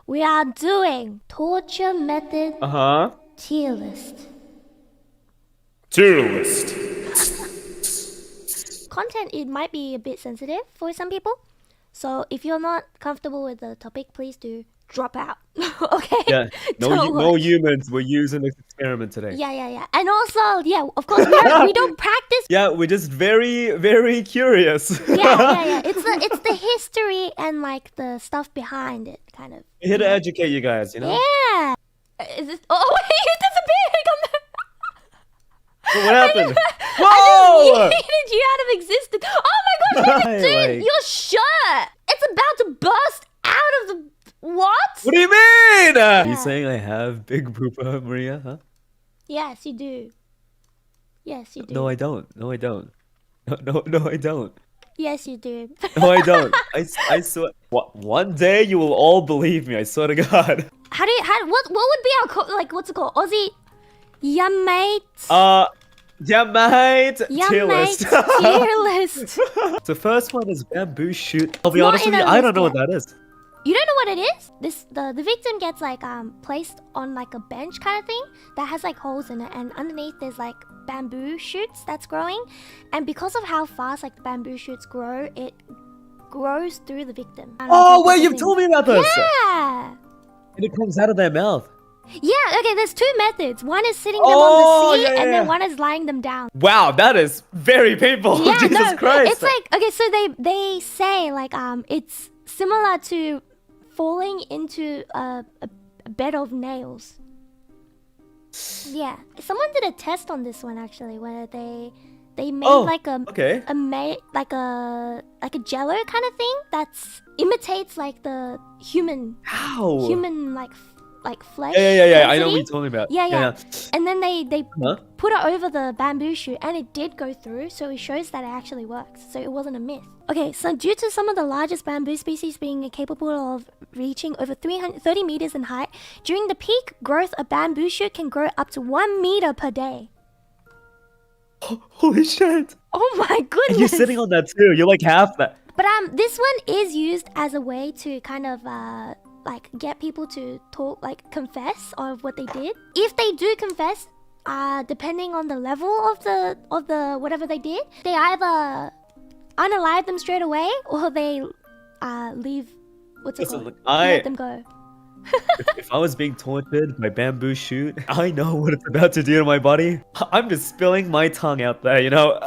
We are doing torture method tier list. Tier list. Content, it might be a bit sensitive for some people. So if you're not comfortable with the topic, please do drop out. Okay? Yeah, no humans were using this experiment today. Yeah. And also, yeah, of course, we don't practice. Yeah, we're just very, very curious. Yeah. It's the history and like the stuff behind it, kind of. We're here to educate you guys, you know? Yeah. Is this, oh, wait, you disappeared. What happened? Whoa! I just yeeted you out of existence. Oh my gosh, dude, your shirt! It's about to burst out of the... What? What do you mean? Are you saying I have big poopa, Maria, huh? Yes, you do. Yes, you do. No, I don't. No, I don't. No, I don't. Yes, you do. No, I don't. I swear. One day you will all believe me, I swear to God. What would be our, like, what's it called? Aussie... Yeah, mate. Yeah, mate. Tier list. Tier list. The first one is bamboo shoot. I'll be honest with you, I don't know what that is. You don't know what it is? The victim gets like placed on like a bench kind of thing that has like holes in it, and underneath there's like bamboo shoots that's growing, and because of how fast like the bamboo shoots grow, it grows through the victim. Oh wait, you've told me about this. Yeah. And it comes out of their mouth. Yeah, okay, there's two methods. One is sitting them on the seat, and then one is lying them down. Wow, that is very painful. Yeah, Jesus Christ. It's like, okay, so they say like it's similar to falling into a bed of nails. Yeah, someone did a test on this one actually, where they made like a jello kind of thing that imitates like the human like flesh. Yeah. I know what you're talking about. Yeah. And then they put it over the bamboo shoot, and it did go through, so it shows that it actually works. So it wasn't a myth. Okay, so due to some of the largest bamboo species being capable of reaching over 330 meters in height, during the peak growth, a bamboo shoot can grow up to 1 meter per day. Holy shit! Oh my goodness! And you're sitting on that too. You're like half that. But this one is used as a way to kind of like get people to talk, like confess of what they did. If they do confess, depending on the level of the whatever they did, they either unalive them straight away, or they leave. Let them go. If I was being tortured by bamboo shoot, I know what it's about to do to my body. I'm just spilling my tongue out there, you know.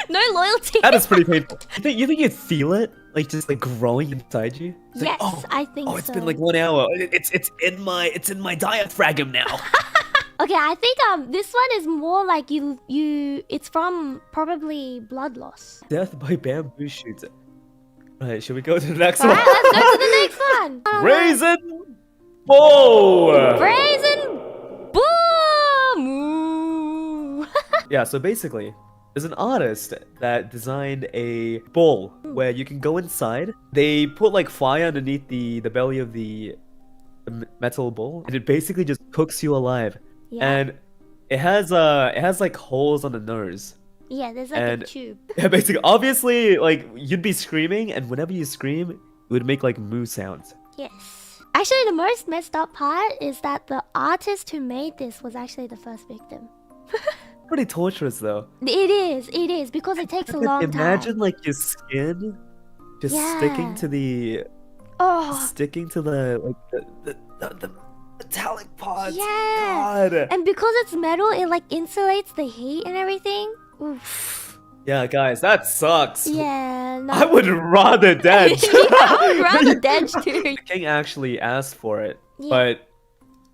No loyalty. That is pretty painful. You think you'd feel it, like just like growing inside you? It's yes, like, I think so. Oh, it's been like 1 hour. It's in my diaphragm now. Okay, I think this one is more like it's from probably blood loss. Death by bamboo shoots. Alright, should we go to the next one? Alright, let's go to the next one. Raisin bowl. Raisin boom. Yeah, so basically, there's an artist that designed a bowl where you can go inside. They put like fire underneath the belly of the metal bowl, and it basically just cooks you alive. Yeah. And it has like holes on the nose. Yeah, there's like a tube. Yeah, basically, obviously, like you'd be screaming, and whenever you scream, it would make like moo sounds. Yes. Actually, the most messed up part is that the artist who made this was actually the first victim. Pretty torturous though. It is because it takes a long time. Imagine like your skin just sticking to the the metallic parts. Yeah. God. And because it's metal, it like insulates the heat and everything. Oof. Yeah, guys, that sucks. Yeah, no. I would rather dead. I would rather dead too. The king actually asked for it, but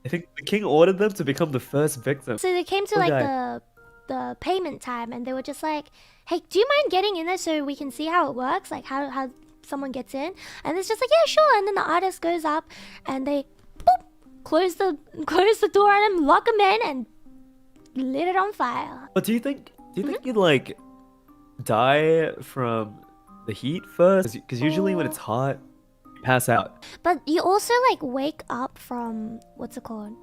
I think the king ordered them to become the first victim. So they came to like the payment time, and they were just like, "Hey, do you mind getting in there so we can see how it works? Like how someone gets in?" And it's just like, "Yeah, sure." And then the artist goes up, and they close the door on him, lock him in, and lit it on fire. But do you think you'd like die from the heat first? Because usually when it's hot, you pass out. But you also like wake up from what's it called?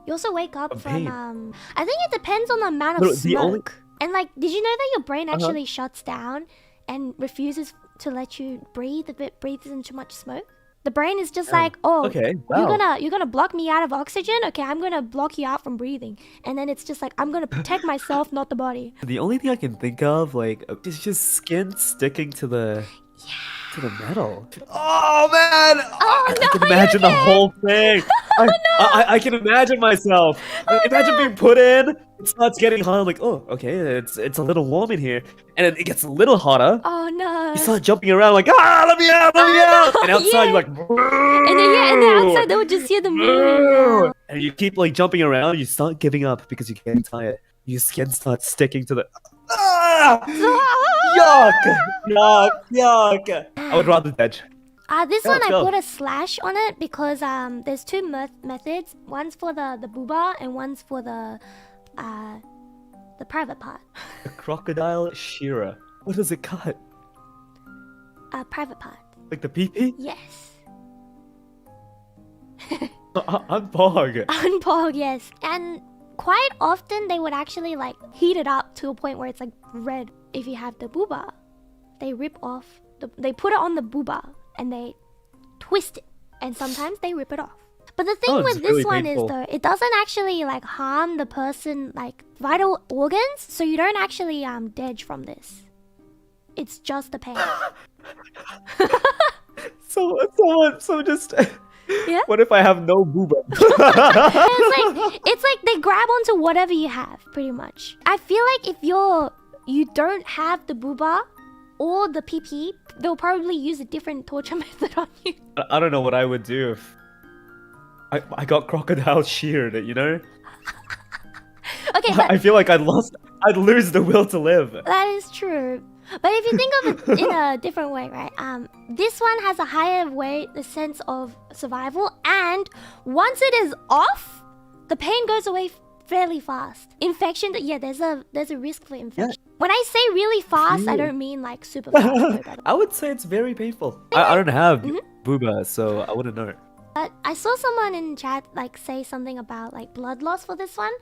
You also wake up from I think it depends on the amount of smoke. And like, did you know that your brain actually shuts down and refuses to let you breathe if it breathes in too much smoke? The brain is just like, oh, okay, wow. you're gonna block me out of oxygen. Okay, I'm gonna block you out from breathing, and then it's just like I'm gonna protect myself, not the body. The only thing I can think of, like, is just skin sticking to the metal. Oh man! Oh, I can imagine the whole thing. I can imagine myself. Imagine being put in. It starts getting hot. I'm like, oh, okay, it's a little warm in here, and then it gets a little hotter. Oh no! You start jumping around like, let me out, let me out! And outside you're like, and then outside they would just hear the moving. And you keep like jumping around. You start giving up because you're getting tired. Your skin starts sticking to the. Yuck! I would rather dead. This one I put a slash on it because there's two methods. One's for the booba and one's for the private part. The crocodile shearer. What does it cut? Private part. Like the pee-pee? Yes. Unpog. Unpog, yes. And quite often they would actually like heat it up to a point where it's like red. If you have the booba, they rip off. They put it on the booba and they twist it, and sometimes they rip it off. But the thing with this one is though, it doesn't actually like harm the person like vital organs, so you don't actually dead from this. It's just the pain. So just. Yeah. What if I have no booba? it's like they grab onto whatever you have, pretty much. I feel like if you don't have the booba or the PP, they'll probably use a different torture method on you. I don't know what I would do if I got crocodile sheared, you know? Okay, but I feel like I'd lose the will to live. That is true. But if you think of it in a different way, right? This one has a higher sense of survival, and once it is off, the pain goes away fairly fast. Infection, yeah, there's a risk for infection. Yeah. When I say really fast, I don't mean like super fast. I would say it's very painful. I don't have booba, so I wouldn't know. But I saw someone in chat like say something about like blood loss for this one.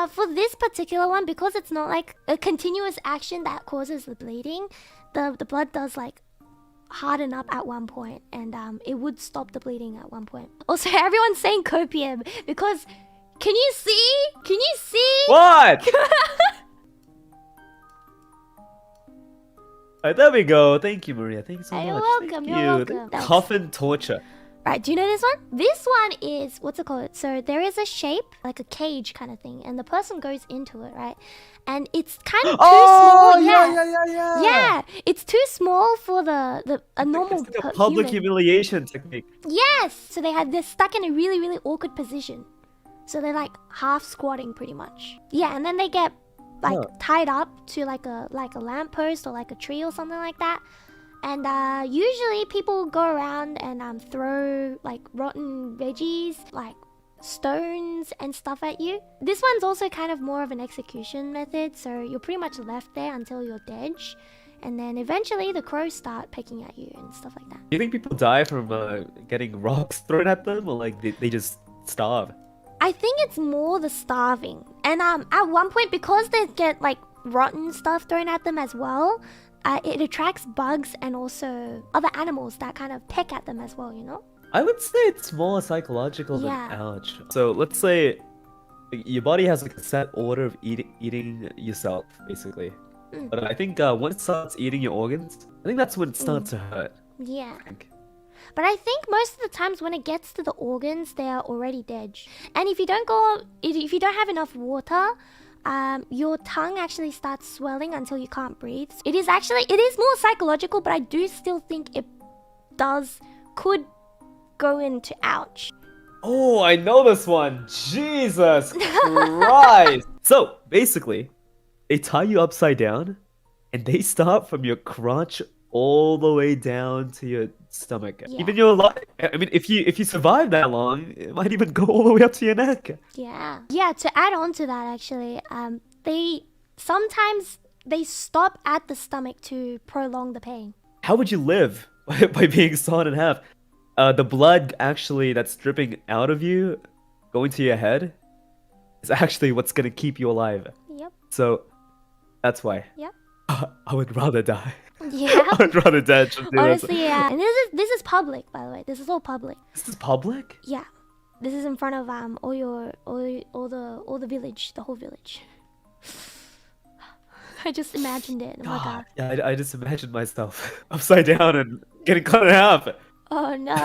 For this particular one, because it's not like a continuous action that causes the bleeding, the blood does like harden up at one point, and it would stop the bleeding at one point. Also, everyone's saying copium because can you see? Can you see? What? Alright, there we go. Thank you, Maria. Thank you so much. You're welcome. You're welcome. Coffin torture. Right, do you know this one? This one is, what's it called? So there is a shape, like a cage kind of thing, and the person goes into it, right? And it's kind of too small. Yeah, it's too small for a normal it's like a public humiliation technique. Yes! So they're stuck in a really, really awkward position. So they're like half squatting pretty much. Yeah, and then they get like tied up to like a lamppost or like a tree or something like that. And usually people go around and throw like rotten veggies, like stones and stuff at you. This one's also kind of more of an execution method, so you're pretty much left there until you're dead. And then eventually the crows start pecking at you and stuff like that. Do you think people die from getting rocks thrown at them, or like they just starve? I think it's more the starving. And at one point, because they get like rotten stuff thrown at them as well, it attracts bugs and also other animals that kind of peck at them as well, you know? I would say it's more psychological than ouch. So let's say your body has like a set order of eating yourself, basically. But I think once it starts eating your organs, I think that's when it starts to hurt. Yeah. But I think most of the times when it gets to the organs, they are already dead. And if you don't have enough water, your tongue actually starts swelling until you can't breathe. It is more psychological, but I do still think it could go into ouch. Oh, I know this one. Jesus Christ. So basically, they tie you upside down and they start from your crotch all the way down to your stomach. Yeah. Even your I mean, if you survive that long, it might even go all the way up to your neck. Yeah. To add on to that, actually, they sometimes stop at the stomach to prolong the pain. How would you live by being sawn in half? The blood actually that's dripping out of you, going to your head, is actually what's gonna keep you alive. Yep. So that's why. Yep. I would rather die. Yeah. I'd rather dead than do this. Honestly, yeah. And this is public, by the way. This is all public. This is public? Yeah. This is in front of all the village, the whole village. I just imagined it. Oh my god. Yeah, I just imagined myself upside down and getting cut in half. Oh no.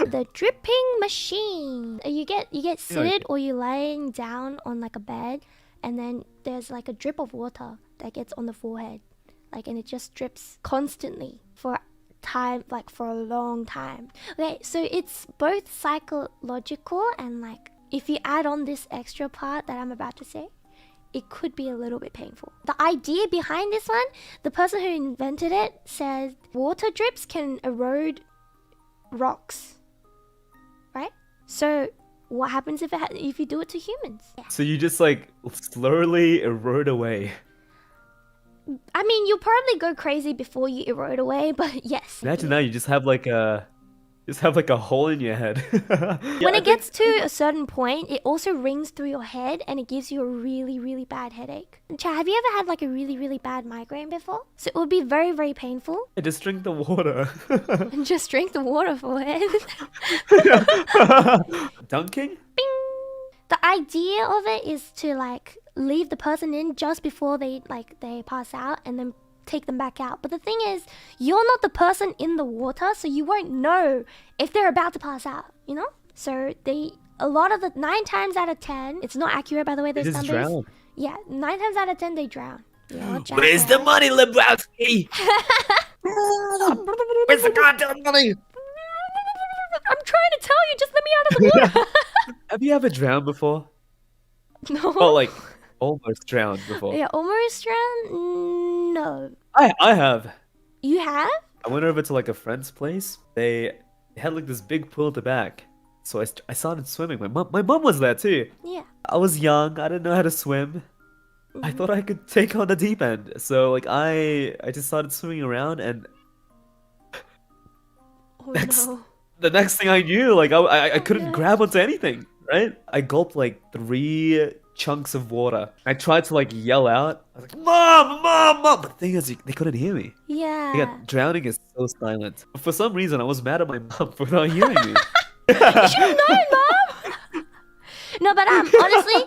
The dripping machine. You get seated or you're lying down on like a bed, and then there's like a drip of water that gets on the forehead, like, and it just drips constantly for time, like for a long time. Okay, so it's both psychological and, like, if you add on this extra part that I'm about to say, it could be a little bit painful. The idea behind this one, the person who invented it said water drips can erode rocks, right? So what happens if you do it to humans? Yeah. So you just like slowly erode away. I mean, you'll probably go crazy before you erode away, but yes. Imagine now you just have like a hole in your head. When it gets to a certain point, it also rings through your head and it gives you a really, really bad headache. Chad, have you ever had like a really, really bad migraine before? So it would be very, very painful. I just drink the water. And just drink the water for it. Dunking? Bing! The idea of it is to like leave the person in just before they pass out and then take them back out. But the thing is, you're not the person in the water, so you won't know if they're about to pass out, you know? So a lot of the 9 times out of 10, it's not accurate, by the way, those numbers. Drown. Yeah, 9 times out of 10 they drown. Where's the money, Lebowski? Where's the goddamn money? I'm trying to tell you, just let me out of the water. Have you ever drowned before? No. Oh, like almost drowned before. Yeah, almost drowned? No. I have. You have? I went over to like a friend's place. They had like this big pool at the back. So I started swimming. My mom was there too. Yeah. I was young. I didn't know how to swim. I thought I could take on the deep end. So like I just started swimming around, and Oh no. the next thing I knew, like I couldn't grab onto anything, right? I gulped like 3 chunks of water. I tried to like yell out. I was like, Mom, Mom, Mom! But the thing is, they couldn't hear me. Yeah. Drowning is so silent. For some reason, I was mad at my mom for not hearing me. You should have known, Mom! No, but honestly,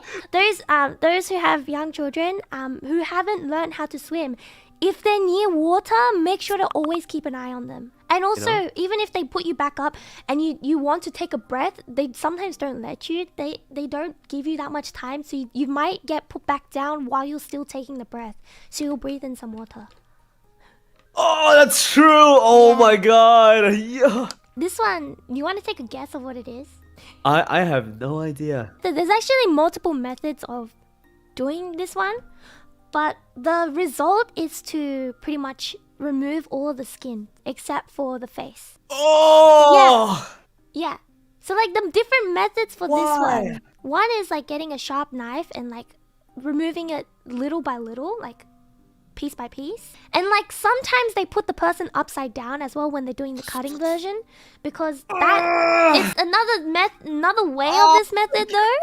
those who have young children who haven't learned how to swim, if they're near water, make sure to always keep an eye on them. And also, even if they put you back up and you want to take a breath, they sometimes don't let you. They don't give you that much time, so you might get put back down while you're still taking the breath. So you'll breathe in some water. Oh, that's true! Oh my god! Yeah. This one, you want to take a guess of what it is? I have no idea. There's actually multiple methods of doing this one, but the result is to pretty much remove all of the skin except for the face. Oh! Yeah. So like the different methods for Why? this one is like getting a sharp knife and like removing it little by little, like piece by piece. And like sometimes they put the person upside down as well when they're doing the cutting version, because that is another way of this method though.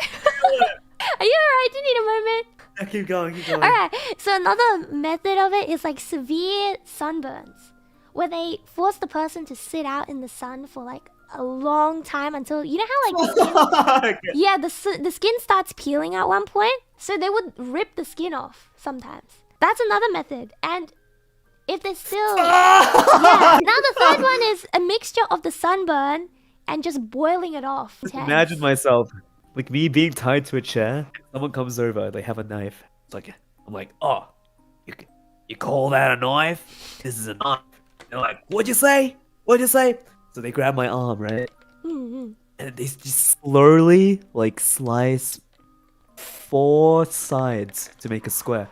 Are you alright? Do you need a moment? Yeah, keep going. Alright, so another method of it is like severe sunburns, where they force the person to sit out in the sun for like a long time until, you know how like the skin, yeah, the skin starts peeling at one point, so they would rip the skin off sometimes. That's another method. And if they're still yeah. Now the third one is a mixture of the sunburn and just boiling it off. Imagine myself, like me being tied to a chair. Someone comes over, they have a knife. It's like, I'm like, oh, you call that a knife? This is a knife. They're like, what'd you say? What'd you say? So they grab my arm, right? Mm-hmm. And they just slowly like slice 4 sides to make a square.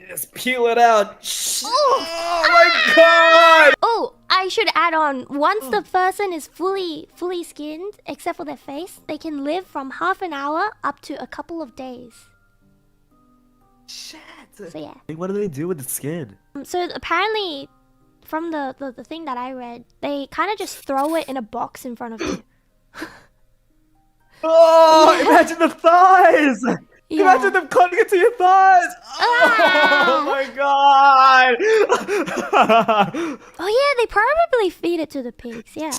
Just peel it out. Oh my god! Oh, I should add on. Once the person is fully skinned, except for their face, they can live from half an hour up to a couple of days. Shit. So yeah. What do they do with the skin? So apparently, from the thing that I read, they kind of just throw it in a box in front of you. Oh, imagine the thighs! Yeah. Imagine them cutting into your thighs. Oh my god. Oh yeah, they probably feed it to the pigs. Yeah.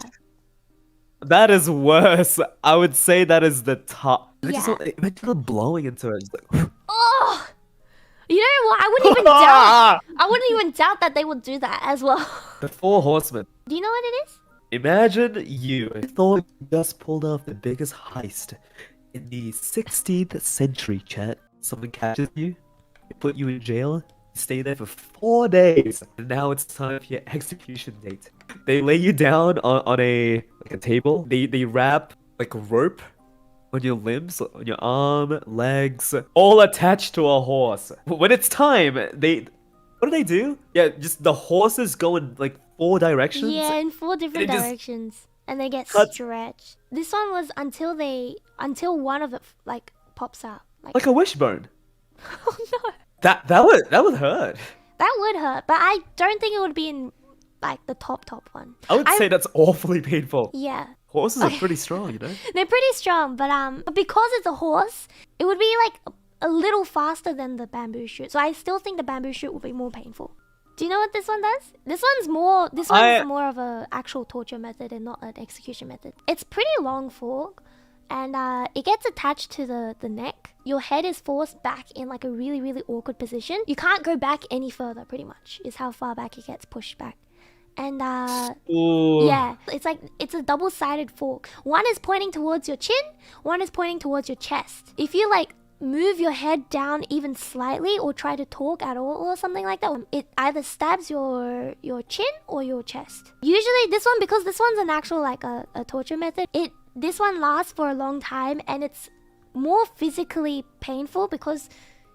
That is worse. I would say that is the top. Yeah. Imagine them blowing into it. Just like, Oh. You know what? I wouldn't even doubt. I wouldn't even doubt that they would do that as well. the Four Horsemen. Do you know what it is? Imagine you thought you just pulled off the biggest heist in the 16th century, chat. Someone catches you, they put you in jail, you stay there for 4 days, and now it's time for your execution date. They lay you down on a table. They wrap like a rope on your limbs, on your arm, legs, all attached to a horse. When it's time, what do they do? Yeah, just the horses go in like 4 directions. Yeah, in 4 different It just directions, and they get cuts- stretched. This one was until one of it like pops out. like a wishbone. Oh no, That would hurt. that would hurt, but I don't think it would be in like the top one. I would say that's awfully painful. Yeah, Horses are pretty strong, you know. they're pretty strong, but because it's a horse, it would be like a little faster than the bamboo shoot. So I still think the bamboo shoot would be more painful. Do you know what this one does? This one's more of a actual torture method and not an execution method. It's pretty long fork, and it gets attached to the neck. Your head is forced back in like a really awkward position. You can't go back any further, pretty much, is how far back it gets pushed back. And Ooh. yeah, it's a double-sided fork. One is pointing towards your chin, one is pointing towards your chest. If you like move your head down even slightly or try to talk at all or something like that, it either stabs your chin or your chest. Usually this one, because this one's an actual like a torture method, this one lasts for a long time, and it's more physically painful because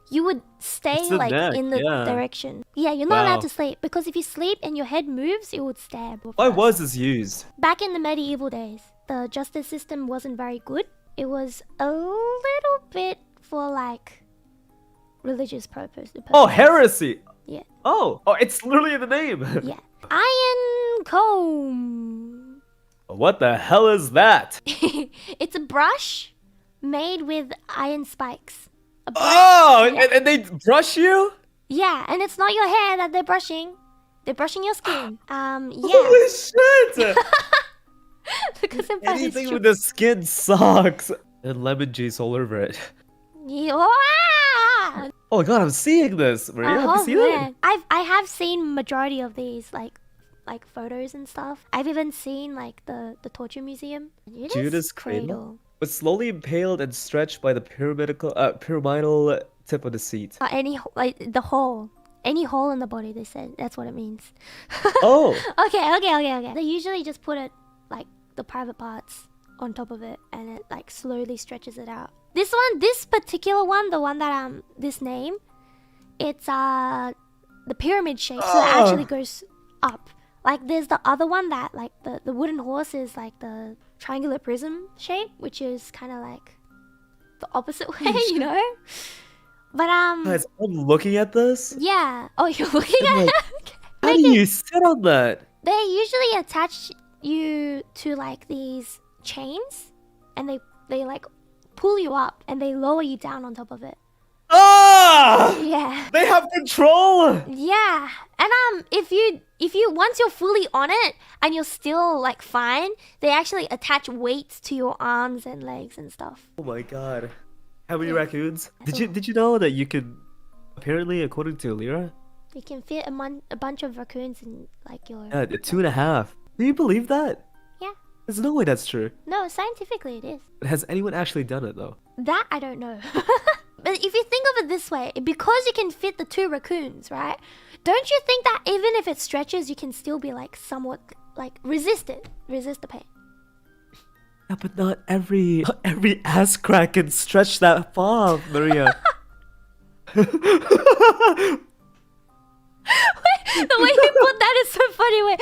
you would stay like neck, in the yeah. direction. Yeah, you're not Wow. allowed to sleep, because if you sleep and your head moves, it would stab. Why was this used? Back in the medieval days, the justice system wasn't very good. It was a little bit for like religious purposes. Oh, heresy. Yeah. Oh, it's literally in the name. Yeah. Iron comb. What the hell is that? It's a brush made with iron spikes. A brush- Oh, yeah. and they brush you? Yeah, and it's not your hair that they're brushing. They're brushing your skin. Yeah. Holy shit! Because I'm funny, Anything it's with the skin sucks. And lemon juice all over it. Yeah. Oh my god, I'm seeing this. Maria, have you seen it? I have seen majority of these like photos and stuff. I've even seen like the torture museum. Judas Cradle was slowly impaled and stretched by the pyramidal tip of the seat. Any hole in the body. They said that's what it means. Oh. Okay. They usually just put it like the private parts on top of it, and it like slowly stretches it out. This particular one, the one that this name, it's the pyramid shape, so it actually goes up. Like there's the other one that like the wooden horse is like the triangular prism shape, which is kind of like the opposite way, you know. But Guys, I'm looking at this. yeah. Oh, you're looking at like, it. Okay. How do you sit on that? They usually attach you to like these chains, and they like pull you up and they lower you down on top of it. Ah! Yeah. They have control. Yeah. And if you once you're fully on it and you're still like fine, they actually attach weights to your arms and legs and stuff. Oh my god. How many Yeah. raccoons? Did you know that you can apparently, according to Lyra, You can fit a bunch of raccoons in like your 2.5. Do you believe that? Yeah. There's no way that's true. No, scientifically it is. Has anyone actually done it though? That I don't know. But if you think of it this way, because you can fit the 2 raccoons, right? Don't you think that even if it stretches, you can still be like somewhat like resist the pain? Yeah, but not every ass crack can stretch that far, Maria. The way you put that is so funny. Wait.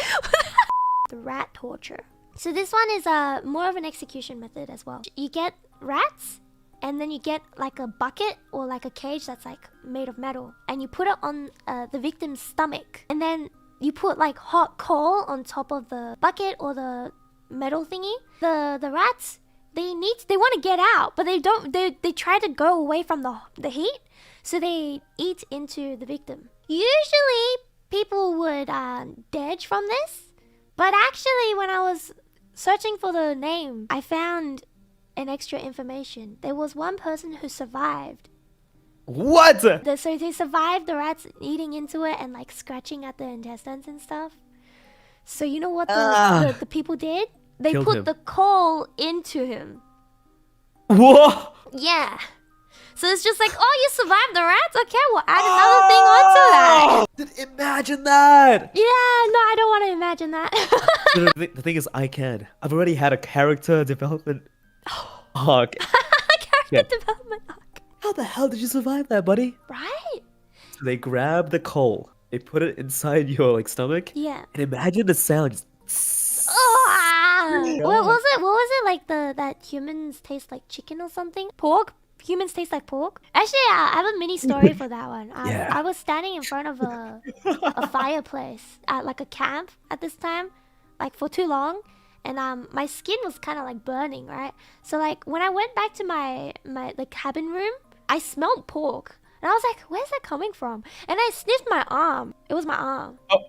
The rat torture. So this one is more of an execution method as well. You get rats, and then you get like a bucket or like a cage that's like made of metal, and you put it on the victim's stomach, and then you put like hot coal on top of the bucket or the metal thingy. The rats, they want to get out, but they don't. They try to go away from the heat, so they eat into the victim. Usually, people would dodge from this, but actually, when I was searching for the name, I found an extra information. There was one person who survived. What? So they survived the rats eating into it and like scratching at the intestines and stuff. So you know what the people did? They Killed put him. the coal into him. Whoa! Yeah. So it's just like, oh, you survived the rats? Okay, we'll add another thing onto that. Dude, imagine that! Yeah, no, I don't want to imagine that. Dude, the thing is, I can. I've already had a character development arc. Character development arc. How the hell did you survive that, buddy? Right? So they grab the coal, they put it inside your like stomach, Yeah. and imagine the sound. Oh, what was it? What was it like that humans taste like chicken or something? Pork? Humans taste like pork? Actually, I have a mini story for that one. Yeah. I was standing in front of a fireplace at like a camp at this time, like for too long, and my skin was kind of like burning, right? So like when I went back to my the cabin room, I smelled pork, and I was like, "Where's that coming from?" And I sniffed my arm. It was my arm. Oh.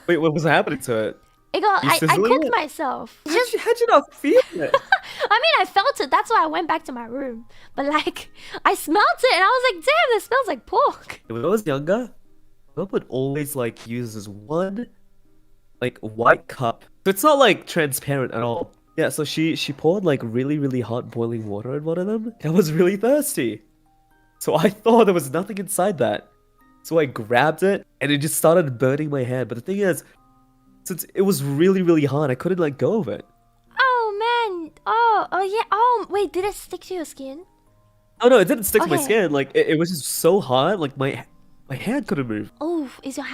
Wait, what was happening to it? It got. You I sizzling cooked it? myself. How'd you not feel it? I mean, I felt it. That's why I went back to my room. But like, I smelled it, and I was like, "Damn, this smells like pork." When I was younger, Mom would always like use this one like white cup. So it's not like transparent at all. Yeah, so she poured like really hot boiling water in one of them. And I was really thirsty. So I thought there was nothing inside that. So I grabbed it and it just started burning my hand. But the thing is, since it was really hot, I couldn't let go of it. Oh man. Oh yeah. Oh wait, did it stick to your skin? Oh no, it didn't stick to my Okay. skin. Like it was just so hot, like my hand couldn't move. Oh, was your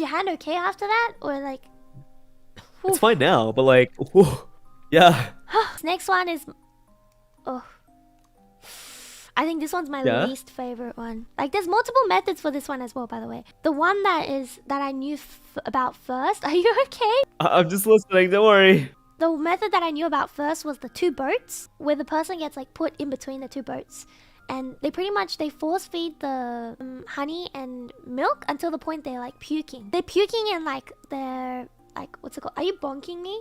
hand okay after that, or like? It's fine now, but like, whew, yeah. This next one is. Oh. I think this one's my Yeah? least favorite one. Like, there's multiple methods for this one as well, by the way. The one that I knew about first. Are you okay? I'm just listening, don't worry. The method that I knew about first was the two boats, where the person gets like put in between the two boats, and they force feed the honey and milk until the point they're like puking. They're puking and like they're like, what's it called? Are you bonking me?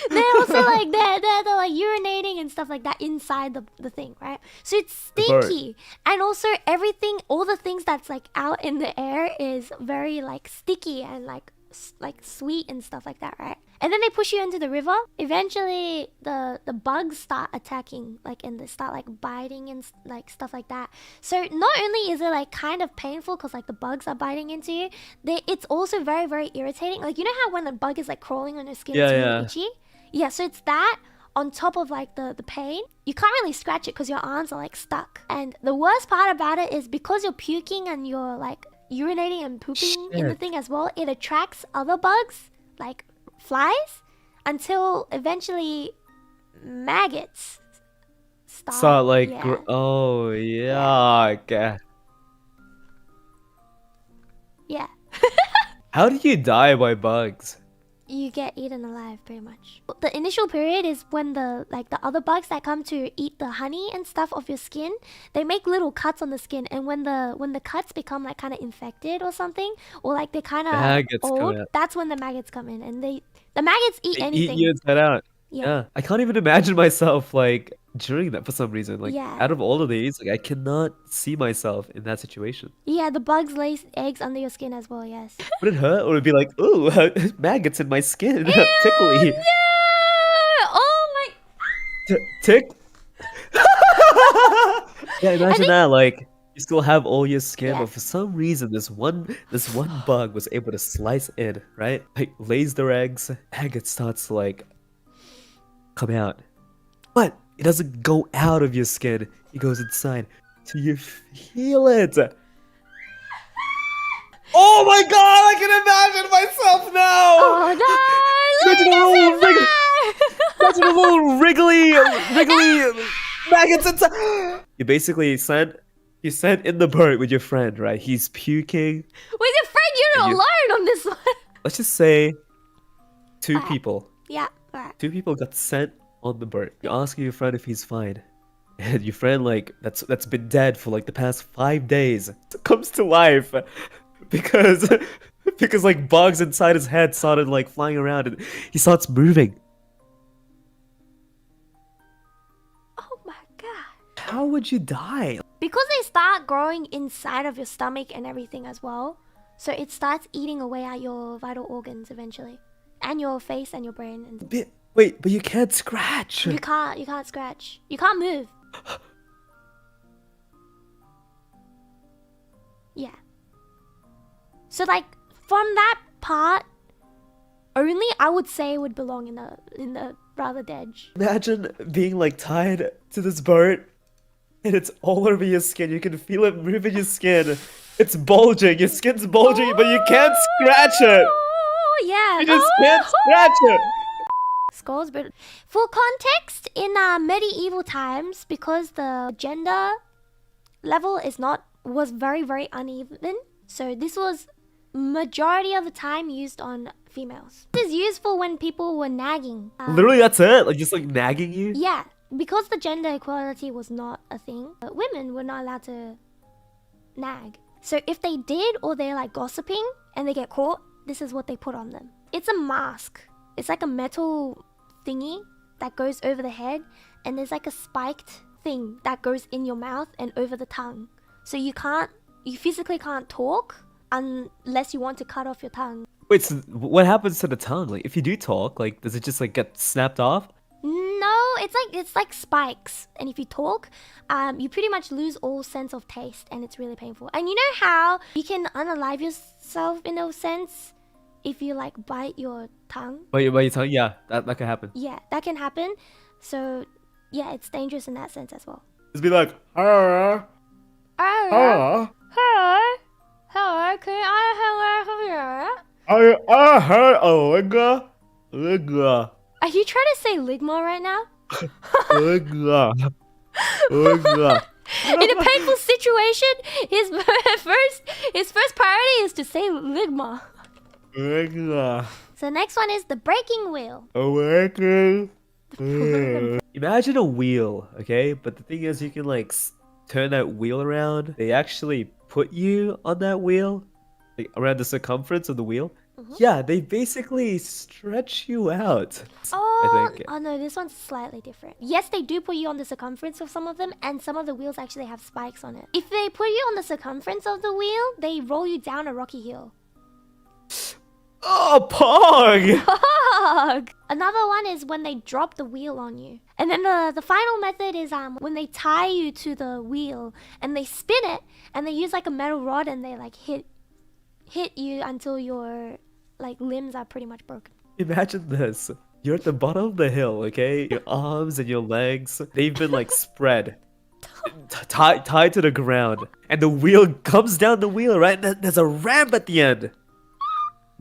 They're also like they're like urinating and stuff like that inside the thing, right? So it's bird. stinky, and also all the things that's like out in the air is very like sticky and like sweet and stuff like that, right? And then they push you into the river. Eventually, the bugs start attacking, like, and they start like biting and like stuff like that. So not only is it like kind of painful because like the bugs are biting into you, it's also very irritating. Like, you know how when the bug is like crawling on your skin, Yeah, it's really yeah. itchy. Yeah, so it's that on top of like the pain. You can't really scratch it because your arms are like stuck. And the worst part about it is because you're puking and you're like urinating and pooping in the Shit. thing as well, it attracts other bugs like flies until eventually maggots Start like, yeah. oh yeah, okay. Yeah. How do you die by bugs? You get eaten alive pretty much. The initial period is when the other bugs that come to eat the honey and stuff of your skin, they make little cuts on the skin, and when the cuts become like kind of infected or something, or like they're kind of Maggots come old, out. that's when the maggots come in, and the maggots eat They anything. eat you inside out. Yeah. Yeah. I can't even imagine myself like during that for some reason. Like Yeah. out of all of these, like I cannot see myself in that situation. Yeah, the bugs lay eggs under your skin as well, yes. Would it hurt or would it be like, ooh, maggots in my skin, tickly? No! Oh my... Tick. Yeah, imagine that. Like you still have all your skin, Yeah. but for some reason, this one bug was able to slice in, right? Like lays their eggs, maggot starts to like come out, but it doesn't go out of your skin. It goes inside, so you feel it. Oh my god! I can imagine myself now. Oh no! Imagine a little wriggly, imagine a little wriggly maggots inside. You basically sent in the boat with your friend, right? He's puking. With your friend, you're And you- alone on this one. Let's just say Two Alright. people. Yeah, alright. Two people got sent on the boat. You ask your friend if he's fine. And your friend, like, that's been dead for like the past 5 days, comes to life because because like bugs inside his head started like flying around and he starts moving. Oh my god. How would you die? Because they start growing inside of your stomach and everything as well. So it starts eating away at your vital organs eventually. And your face and your brain. And Wait, but you can't scratch. you can't scratch. You can't move. Yeah. So like from that part only, I would say it would belong in the rather dead. Imagine being like tied to this boat and it's all over your skin. You can feel it moving your skin. It's bulging. Your skin's bulging, but you can't scratch it. Oh yeah. You just can't scratch it. Skulls, but for context, in medieval times, because the gender level was very uneven, so this was majority of the time used on females. This is used for when people were nagging. Literally, that's it. Like just like nagging you. Yeah, because the gender equality was not a thing, women were not allowed to nag. So if they did, or they're like gossiping and they get caught, this is what they put on them. It's a mask. It's like a metal thingy that goes over the head, and there's like a spiked thing that goes in your mouth and over the tongue. So you physically can't talk unless you want to cut off your tongue. Wait, so what happens to the tongue? Like if you do talk, like does it just like get snapped off? No, it's like spikes, and if you talk, you pretty much lose all sense of taste, and it's really painful. And you know how you can unalive yourself in a sense if you like bite your tongue? By your tongue, yeah, that can happen. Yeah, that can happen. So yeah, it's dangerous in that sense as well. Just be like, hello, Hello, can I Ligma. Are you trying to say ligma right now? Ligma. In a painful situation, his first priority is to say ligma. So next one is the breaking wheel. Imagine a wheel, okay? But the thing is, you can like turn that wheel around. They actually put you on that wheel, like around the circumference of the wheel. Yeah, they basically stretch you out. I think. Oh no, this one's slightly different. Yes, they do put you on the circumference of some of them, and some of the wheels actually have spikes on it. If they put you on the circumference of the wheel, they roll you down a rocky hill. Oh, Pog! Fuck! Another one is when they drop the wheel on you. And then the final method is when they tie you to the wheel and they spin it, and they use like a metal rod and they like hit you until your like limbs are pretty much broken. Imagine this. You're at the bottom of the hill, okay? Your arms and your legs, they've been like spread. Tied to the ground. And the wheel comes down the wheel, right? And there's a ramp at the end.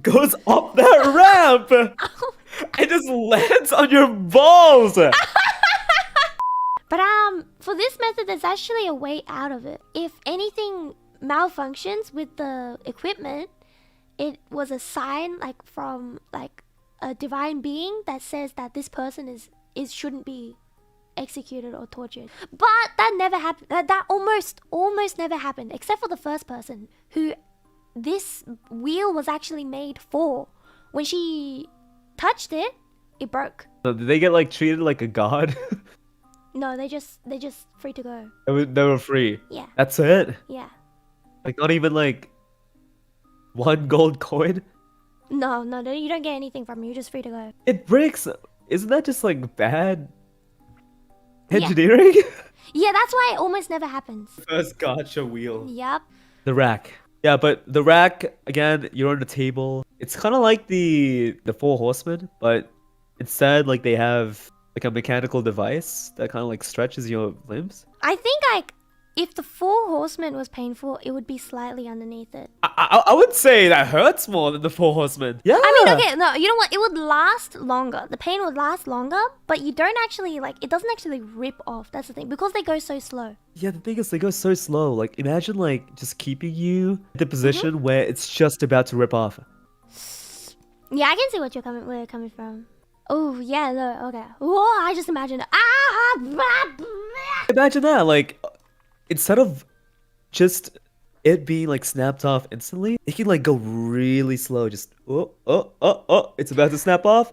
Goes up that ramp and just lands on your balls. But for this method, there's actually a way out of it. If anything malfunctions with the equipment, it was a sign like from like a divine being that says that this person shouldn't be executed or tortured. But that never happened. That almost never happened, except for the first person who this wheel was actually made for. When she touched it, it broke. So did they get like treated like a god? No, they just free to go. They were free. Yeah. That's it? Yeah. Like not even like 1 gold coin? No, you don't get anything from it. You're just free to go. It breaks. Isn't that just like bad engineering? Yeah, that's why it almost never happens. First gotcha wheel. Yep. The rack. Yeah, but the rack, again, you're on the table. It's kind of like the 4 horsemen, but instead like they have like a mechanical device that kind of like stretches your limbs. I think like if the 4 horsemen was painful, it would be slightly underneath it. I would say that hurts more than the 4 horsemen. Yeah. I mean, okay, no, you know what? It would last longer. The pain would last longer, but you don't actually like it doesn't actually rip off. That's the thing, because they go so slow. Yeah, the thing is they go so slow. Like imagine like just keeping you in the position where it's just about to rip off. Yeah, I can see where you're coming from. Oh yeah, no, okay. Whoa, I just imagined. Ah! Imagine that, like, instead of just it being like snapped off instantly, it can like go really slow. Just it's about to snap off.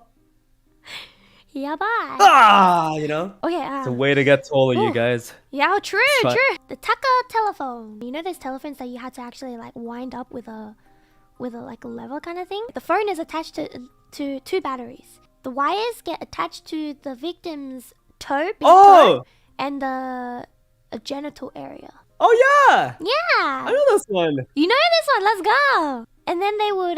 Yeah, bye. Ah, you know. Okay. It's a way to get taller, you Ooh. guys. Yeah, true, Try- true. The Tucker telephone. You know those telephones that you had to actually like wind up with a like a lever kind of thing? The phone is attached to two batteries. The wires get attached to the victim's toe, big toe, and the genital area. Oh yeah. Yeah. I know this one. You know this one. Let's go. And then they would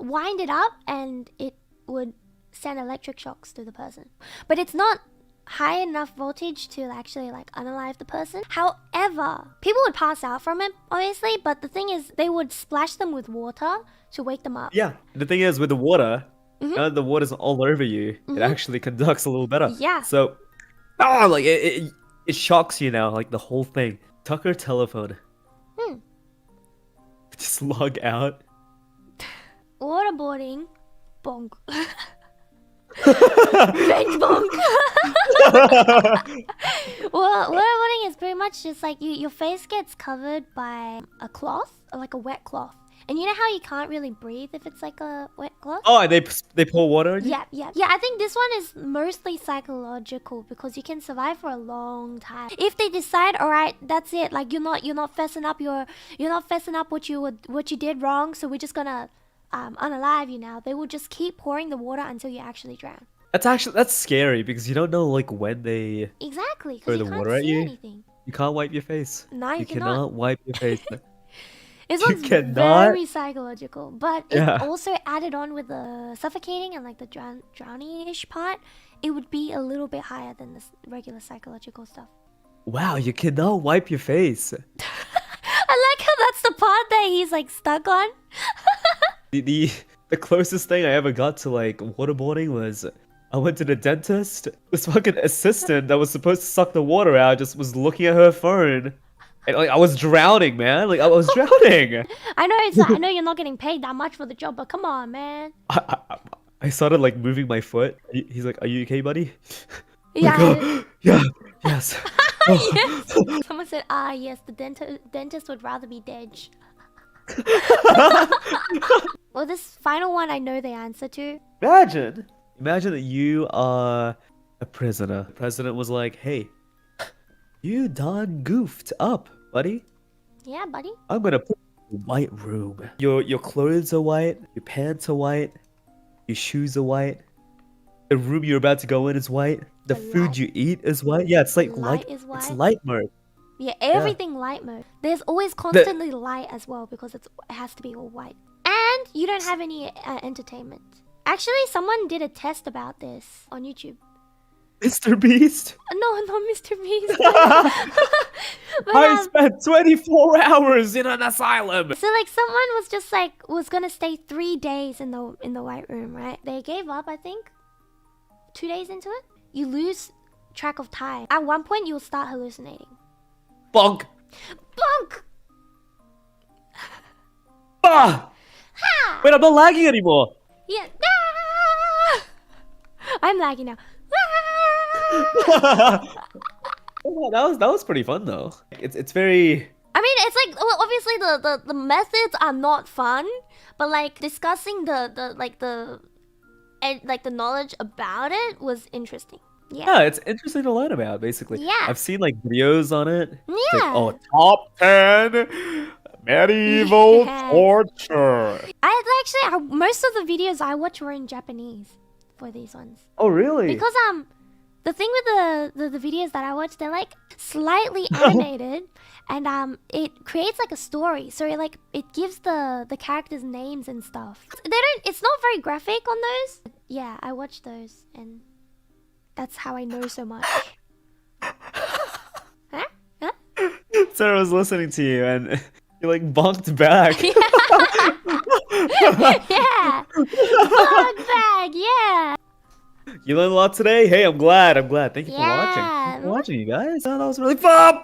wind it up, and it would send electric shocks to the person. But it's not high enough voltage to actually like unalive the person. However, people would pass out from it, obviously. But the thing is, they would splash them with water to wake them up. Yeah. The thing is, with the water, now that the water's all over you, it actually conducts a little better. Yeah. So, like it shocks you now, like the whole thing. Tucker telephone. Just log out. Waterboarding. Bonk. Bench bonk. Well, waterboarding is pretty much just like your face gets covered by a cloth, or like a wet cloth. And you know how you can't really breathe if it's like a wet cloth? Oh, and they pour water on you? Yeah. Yeah, I think this one is mostly psychological because you can survive for a long time. If they decide, all right, that's it, like you're not fessing up what you did wrong, so we're just gonna unalive you now. They will just keep pouring the water until you actually drown. That's scary because you don't know like when they Exactly, throw because the you can't water at see you. anything. You can't wipe your face. No, you cannot cannot. wipe your face. This You one's cannot? very psychological, but if Yeah. also added on with the suffocating and like the drowning-ish part, it would be a little bit higher than the regular psychological stuff. Wow, you cannot wipe your face. I like how that's the part that he's like stuck on. The closest thing I ever got to like waterboarding was I went to the dentist. This fucking assistant that was supposed to suck the water out just was looking at her phone. And like I was drowning, man. Like I was drowning. I know you're not getting paid that much for the job, but come on, man. I started like moving my foot. He's like, "Are you okay, buddy?" Yeah. Like, yeah. Yes. Yes. Someone said, yes, the dentist would rather be dead. Well, this final one I know the answer to. Imagine that you are a prisoner. The president was like, "Hey, you done goofed up, buddy. Yeah, buddy. I'm gonna put you in a white room. Your clothes are white, your pants are white, your shoes are white. The room you're about to go in is white. The food light- you eat is white. Yeah, it's like light light. is white. It's light mode. Yeah, everything light mode. There's always constantly light as well because it has to be all white. And you don't have any entertainment. Actually, someone did a test about this on YouTube. Mr. Beast. No, not Mr. Beast. But, I spent 24 hours in an asylum. so like someone was just like was gonna stay 3 days in the white room, right? They gave up, I think. 2 days into it, you lose track of time. At one point, you'll start hallucinating. Bonk. Bonk! Ah! Ha! Wait, I'm not lagging anymore. Yeah. Ah! I'm lagging now. Ah! Oh, that was pretty fun though. It's very. I mean, it's like, well, obviously the methods are not fun, but like discussing the knowledge about it was interesting. Yeah, it's interesting to learn about, basically. Yeah. I've seen like videos on it. It's Yeah. like, oh, top 10 medieval Yes. torture. Most of the videos I watch were in Japanese for these ones. Oh, really? Because the thing with the videos that I watch, they're like slightly animated, and it creates like a story. So it gives the characters names and stuff. It's not very graphic on those. Yeah, I watch those, and that's how I know so much. Huh? Sarah was listening to you, and you like bonked back. Yeah. Bug bag. Yeah. You learned a lot today. Hey, I'm glad. Thank you for watching. Yeah. Thank you for watching, you guys. Oh, that was really fun.